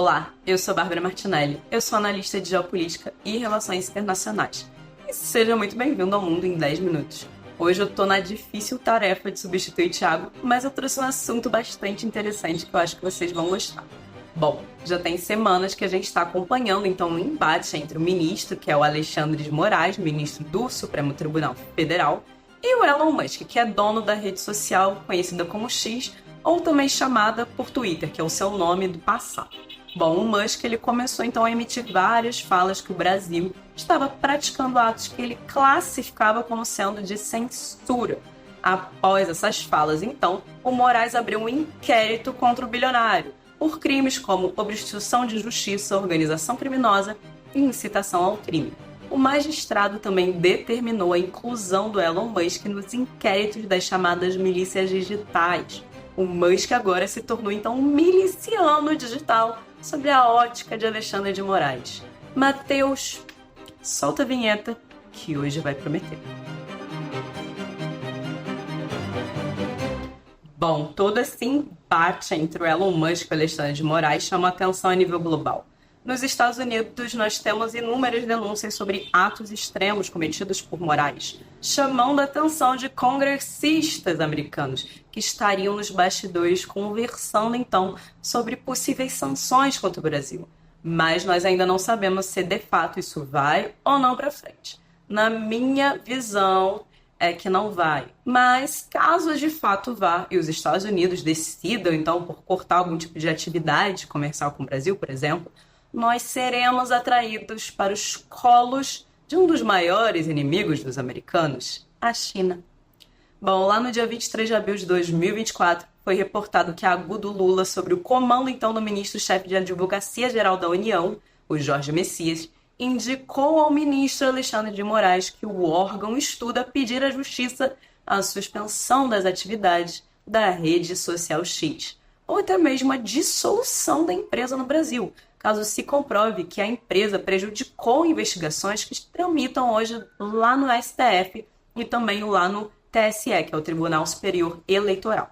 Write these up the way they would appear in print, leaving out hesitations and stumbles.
Olá, eu sou Bárbara Martinelli, eu sou analista de geopolítica e relações internacionais. E seja muito bem-vindo ao Mundo em 10 minutos. Hoje eu tô na difícil tarefa de substituir Thiago, mas eu trouxe um assunto bastante interessante que eu acho que vocês vão gostar. Bom, já tem semanas que a gente está acompanhando então um embate entre o ministro, que é o Alexandre de Moraes, ministro do Supremo Tribunal Federal, e o Elon Musk, que é dono da rede social conhecida como X, ou também chamada por Twitter, que é o seu nome do passado. Bom, o Musk ele começou então a emitir várias falas que o Brasil estava praticando atos que ele classificava como sendo de censura. Após essas falas, então, o Moraes abriu um inquérito contra o bilionário por crimes como obstrução de justiça, organização criminosa e incitação ao crime. O magistrado também determinou a inclusão do Elon Musk nos inquéritos das chamadas milícias digitais. O Musk agora se tornou então um miliciano digital sobre a ótica de Alexandre de Moraes. Matheus, solta a vinheta que hoje vai prometer. Bom, todo esse embate entre o Elon Musk e o Alexandre de Moraes chama atenção a nível global. Nos Estados Unidos, nós temos inúmeras denúncias sobre atos extremos cometidos por Moraes, chamando a atenção de congressistas americanos que estariam nos bastidores conversando, então, sobre possíveis sanções contra o Brasil. Mas nós ainda não sabemos se, de fato, isso vai ou não para frente. Na minha visão, é que não vai. Mas, caso de fato vá e os Estados Unidos decidam, então, por cortar algum tipo de atividade comercial com o Brasil, por exemplo, nós seremos atraídos para os colos de um dos maiores inimigos dos americanos, a China. Bom, lá no dia 23 de abril de 2024, foi reportado que a AGU do Lula sobre o comando então do ministro-chefe de Advocacia-Geral da União, o Jorge Messias, indicou ao ministro Alexandre de Moraes que o órgão estuda pedir à Justiça a suspensão das atividades da rede social X, ou até mesmo a dissolução da empresa no Brasil, caso se comprove que a empresa prejudicou investigações que tramitam hoje lá no STF e também lá no TSE, que é o Tribunal Superior Eleitoral.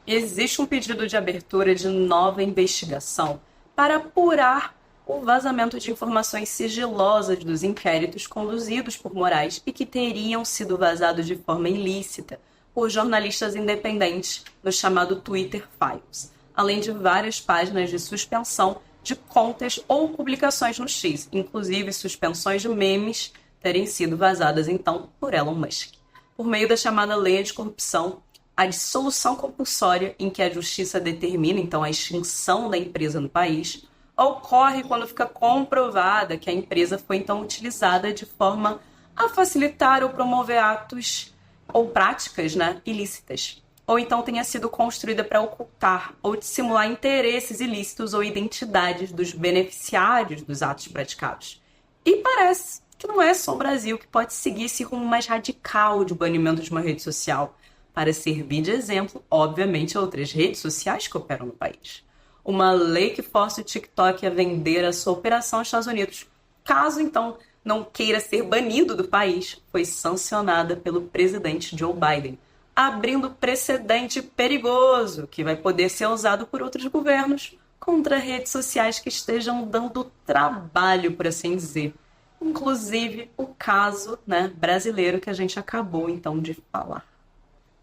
Existe um pedido de abertura de nova investigação para apurar o vazamento de informações sigilosas dos inquéritos conduzidos por Moraes e que teriam sido vazados de forma ilícita por jornalistas independentes no chamado Twitter Files, além de várias páginas de suspensão de contas ou publicações no X, inclusive suspensões de memes terem sido vazadas então por Elon Musk. Por meio da chamada lei anticorrupção, a dissolução compulsória em que a justiça determina então a extinção da empresa no país ocorre quando fica comprovada que a empresa foi então utilizada de forma a facilitar ou promover atos ou práticas ilícitas, ou então tenha sido construída para ocultar ou dissimular interesses ilícitos ou identidades dos beneficiários dos atos praticados. E parece que não é só o Brasil que pode seguir esse rumo mais radical de banimento de uma rede social, para servir de exemplo, obviamente, a outras redes sociais que operam no país. Uma lei que força o TikTok a vender a sua operação aos Estados Unidos, caso então não queira ser banido do país, foi sancionada pelo presidente Joe Biden, abrindo precedente perigoso que vai poder ser usado por outros governos contra redes sociais que estejam dando trabalho, por assim dizer. Inclusive o caso brasileiro que a gente acabou então de falar.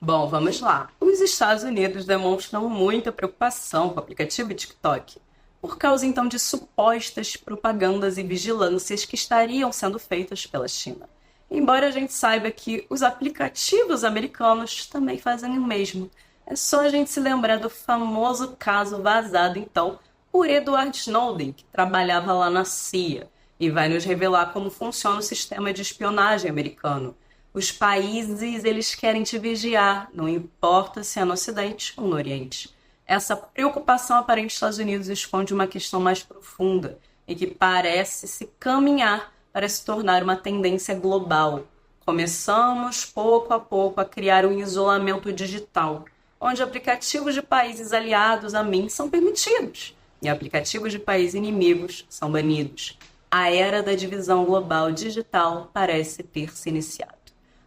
Bom, vamos lá. Os Estados Unidos demonstram muita preocupação com o aplicativo TikTok, por causa então de supostas propagandas e vigilâncias que estariam sendo feitas pela China. Embora a gente saiba que os aplicativos americanos também fazem o mesmo. É só a gente se lembrar do famoso caso vazado, então, por Edward Snowden, que trabalhava lá na CIA, e vai nos revelar como funciona o sistema de espionagem americano. Os países, eles querem te vigiar, não importa se é no Ocidente ou no Oriente. Essa preocupação aparente dos Estados Unidos esconde uma questão mais profunda e que parece se caminhar para se tornar uma tendência global. Começamos, pouco a pouco, a criar um isolamento digital, onde aplicativos de países aliados a mim são permitidos e aplicativos de países inimigos são banidos. A era da divisão global digital parece ter se iniciado.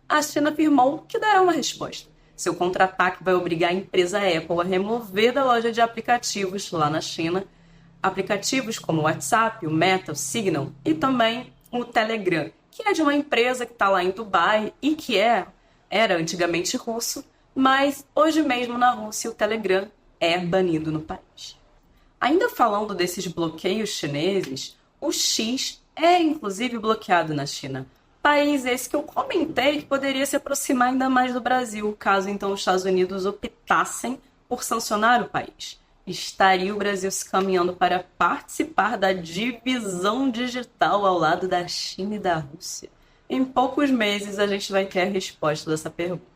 A China afirmou que dará uma resposta. Seu contra-ataque vai obrigar a empresa Apple a remover da loja de aplicativos lá na China Aplicativos como o WhatsApp, o Meta, o Signal e também o Telegram, que é de uma empresa que está lá em Dubai e que era antigamente russo, mas hoje mesmo na Rússia o Telegram é banido no país. Ainda falando desses bloqueios chineses, o X é inclusive bloqueado na China. País esse que eu comentei que poderia se aproximar ainda mais do Brasil, caso então os Estados Unidos optassem por sancionar o país. Estaria o Brasil se caminhando para participar da divisão digital ao lado da China e da Rússia? Em poucos meses a gente vai ter a resposta dessa pergunta.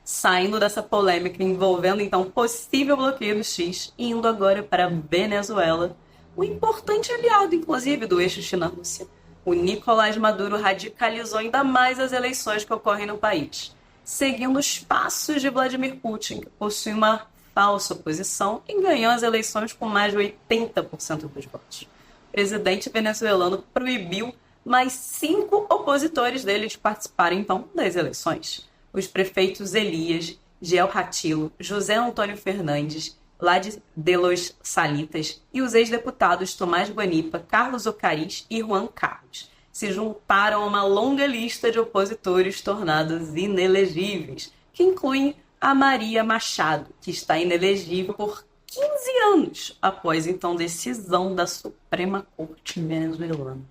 Saindo dessa polêmica envolvendo então possível bloqueio do X e indo agora para a Venezuela, um importante aliado inclusive do eixo China-Rússia. O Nicolás Maduro radicalizou ainda mais as eleições que ocorrem no país, seguindo os passos de Vladimir Putin, que possui uma falsa oposição e ganhou as eleições com mais de 80% dos votos. O presidente venezuelano proibiu mais 5 opositores dele de participarem então das eleições. Os prefeitos Elias, Giel Ratilo, José Antônio Fernandes, Lade de los Salitas e os ex-deputados Tomás Guanipa, Carlos Ocariz e Juan Carlos se juntaram a uma longa lista de opositores tornados inelegíveis, que incluem a Maria Machado, que está inelegível por 15 anos após então decisão da Suprema Corte venezuelana.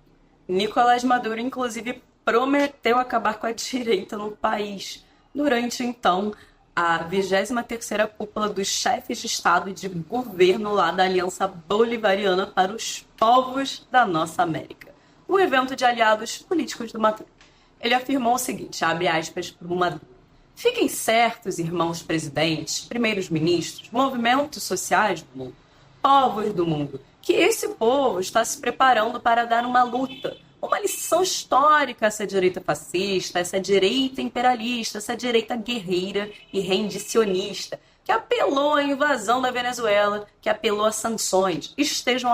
Nicolás Maduro, inclusive, prometeu acabar com a direita no país durante, então, a 23ª cúpula dos chefes de Estado e de governo lá da Aliança Bolivariana para os Povos da Nossa América, um evento de aliados políticos do Maduro. Ele afirmou o seguinte, abre aspas para o Maduro: "Fiquem certos, irmãos presidentes, primeiros ministros, movimentos sociais do mundo, povos do mundo, que esse povo está se preparando para dar uma luta, uma lição histórica a essa direita fascista, essa direita imperialista, essa direita guerreira e rendicionista, que apelou à invasão da Venezuela, que apelou a sanções, estejam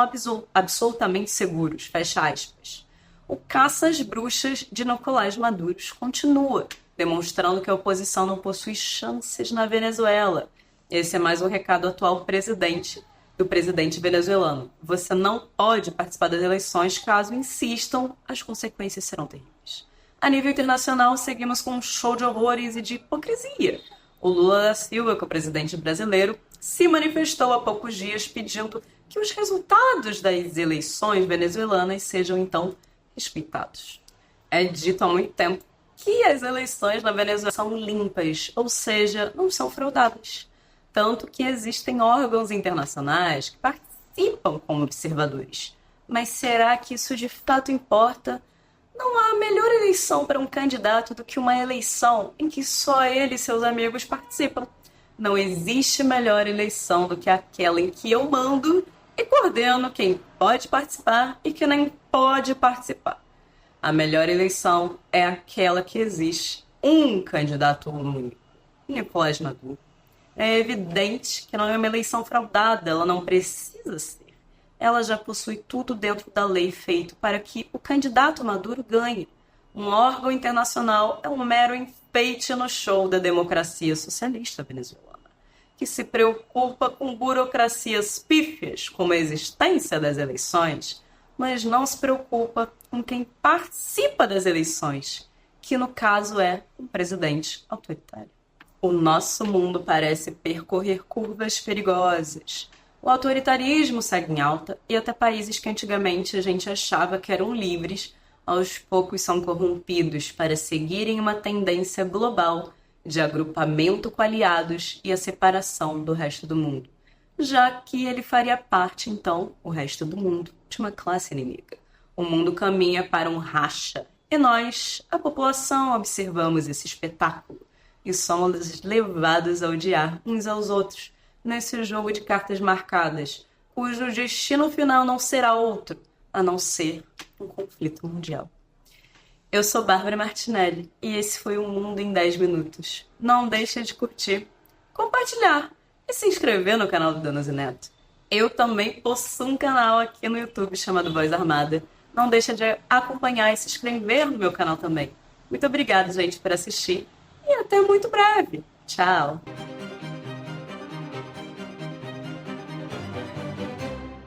absolutamente seguros", fecha aspas. O caça às bruxas de Nicolás Maduro continua, demonstrando que a oposição não possui chances na Venezuela. Esse é mais um recado atual do presidente venezuelano. Você não pode participar das eleições caso insistam, as consequências serão terríveis. A nível internacional, seguimos com um show de horrores e de hipocrisia. O Lula da Silva, que é o presidente brasileiro, se manifestou há poucos dias pedindo que os resultados das eleições venezuelanas sejam, então, respeitados. É dito há muito tempo que as eleições na Venezuela são limpas, ou seja, não são fraudadas. Tanto que existem órgãos internacionais que participam como observadores. Mas será que isso de fato importa? Não há melhor eleição para um candidato do que uma eleição em que só ele e seus amigos participam. Não existe melhor eleição do que aquela em que eu mando e coordeno quem pode participar e quem nem pode participar. A melhor eleição é aquela que existe um candidato único, Nicolás Maduro. É evidente que não é uma eleição fraudada, ela não precisa ser. Ela já possui tudo dentro da lei feito para que o candidato Maduro ganhe. Um órgão internacional é um mero enfeite no show da democracia socialista venezuelana, que se preocupa com burocracias pífias, como a existência das eleições, mas não se preocupa com quem participa das eleições, que no caso é um presidente autoritário. O nosso mundo parece percorrer curvas perigosas. O autoritarismo segue em alta e até países que antigamente a gente achava que eram livres, aos poucos são corrompidos para seguirem uma tendência global de agrupamento com aliados e a separação do resto do mundo, já que ele faria parte, então, o resto do mundo, de uma classe inimiga. O mundo caminha para um racha e nós, a população, observamos esse espetáculo e somos levados a odiar uns aos outros nesse jogo de cartas marcadas, cujo destino final não será outro, a não ser um conflito mundial. Eu sou Bárbara Martinelli e esse foi o Mundo em 10 Minutos. Não deixe de curtir, compartilhar e se inscrever no canal do Danos e Neto. Eu também possuo um canal aqui no YouTube chamado Voz Armada. Não deixe de acompanhar e se inscrever no meu canal também. Muito obrigada, gente, por assistir. E até muito breve. Tchau!